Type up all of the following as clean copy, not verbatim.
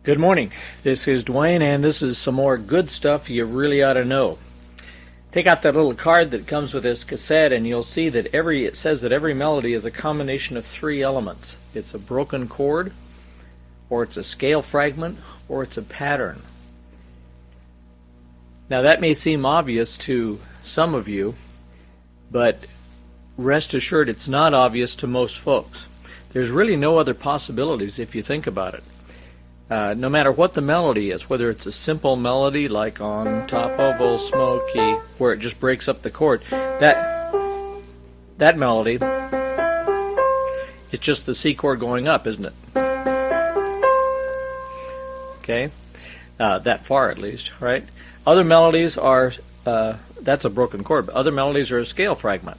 Good morning. This is Dwayne, and this is some more good stuff you really ought to know. Take out that little card that comes with this cassette, and you'll see that it says that every melody is a combination of three elements. It's a broken chord, or it's a scale fragment, or it's a pattern. Now that may seem obvious to some of you, but rest assured it's not obvious to most folks. There's really no other possibilities if you think about it. No matter what the melody is, whether it's a simple melody like On Top of Old Smoky, where it just breaks up the chord, that melody, it's just the C chord going up, isn't it? Okay, that far at least, right? Other melodies are, that's a broken chord, but other melodies are a scale fragment.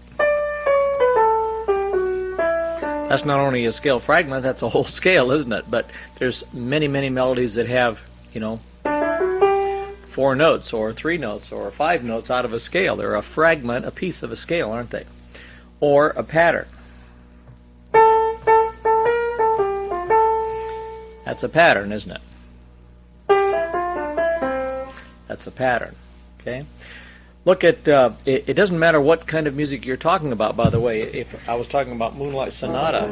That's not only a scale fragment, that's a whole scale, isn't it? But there's many, many melodies that have, 4 notes or 3 notes or 5 notes out of a scale. They're a fragment, a piece of a scale, aren't they? Or a pattern. That's a pattern, isn't it? That's a pattern, okay? Look at, it doesn't matter what kind of music you're talking about, by the way. If I was talking about Moonlight Sonata,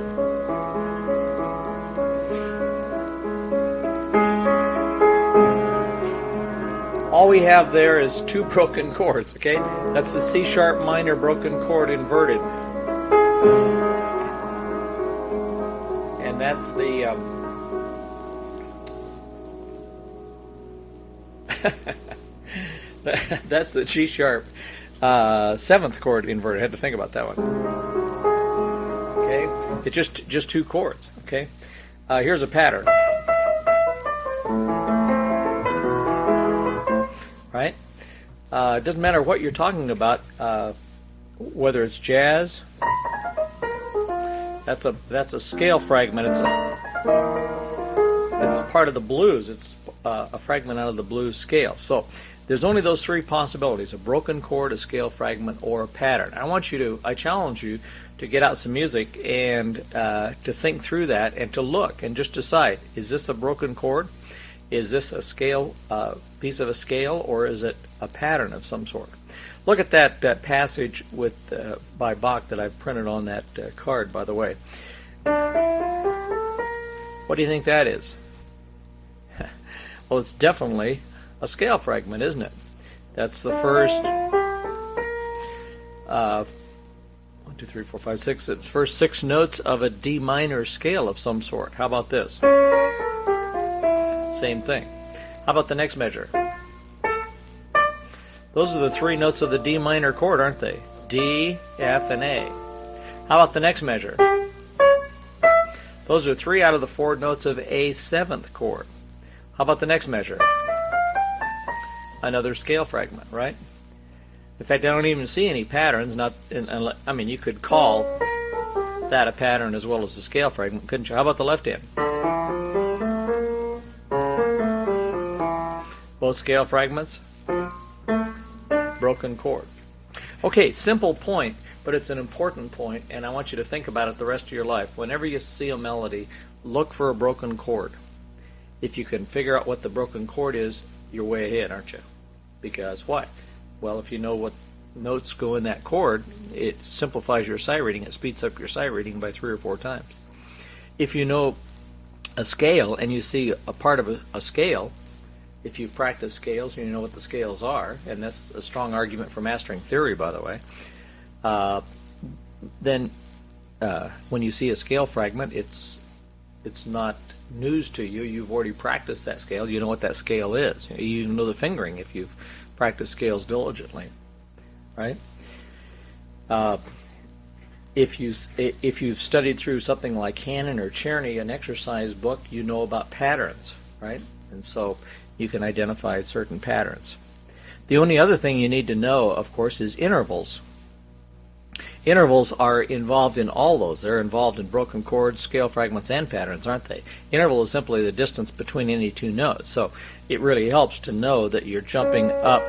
all we have there is 2 broken chords, okay? That's the C sharp minor broken chord inverted. And that's the, that's the G sharp 7th chord inverted. I had to think about that one. Okay, it's just 2 chords. Okay, here's a pattern. Right? It doesn't matter what you're talking about, whether it's jazz. That's a scale fragment. It's part of the blues. It's a fragment out of the blues scale. So there's only those 3 possibilities: a broken chord, a scale fragment, or a pattern. I challenge you to get out some music and to think through that and to look and just decide, is this a broken chord? Is this a scale, piece of a scale, or is it a pattern of some sort? Look at that passage by Bach that I've printed on that card, by the way. What do you think that is? Well, it's definitely a scale fragment, isn't it? That's the first 1, 2, 3, 4, 5, 6. It's first 6 notes of a D minor scale of some sort. How about this? Same thing. How about the next measure? Those are the 3 notes of the D minor chord, aren't they? D, F, and A. How about the next measure? Those are 3 out of the 4 notes of A 7th chord. How about the next measure? Another scale fragment, right? In fact, I don't even see any patterns. You could call that a pattern as well as a scale fragment, couldn't you? How about the left hand? Both scale fragments, broken chord. Okay, simple point, but it's an important point, and I want you to think about it the rest of your life. Whenever you see a melody, look for a broken chord. If you can figure out what the broken chord is, you're way ahead, aren't you? Because why? Well, if you know what notes go in that chord, it simplifies your sight reading. It speeds up your sight reading by 3 or 4 times. If you know a scale and you see a part of a scale, if you've practiced scales and you know what the scales are, and that's a strong argument for mastering theory, by the way, then when you see a scale fragment, it's not news to you. You've already practiced that scale. You know what that scale is. You know the fingering if you've practiced scales diligently, right? If you've studied through something like Hannon or Czerny, an exercise book, you know about patterns, right? And so you can identify certain patterns. The only other thing you need to know, of course, is intervals. Intervals are involved in all those. They're involved in broken chords, scale fragments, and patterns, aren't they? Interval is simply the distance between any 2 notes. So it really helps to know that you're jumping up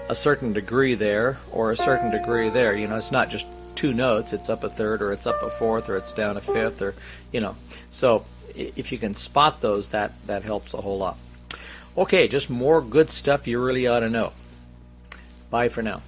a certain degree there or a certain degree there. It's not just 2 notes. It's up a third, or it's up a fourth, or it's down a fifth, or, So if you can spot those, that helps a whole lot. Okay, just more good stuff you really ought to know. Bye for now.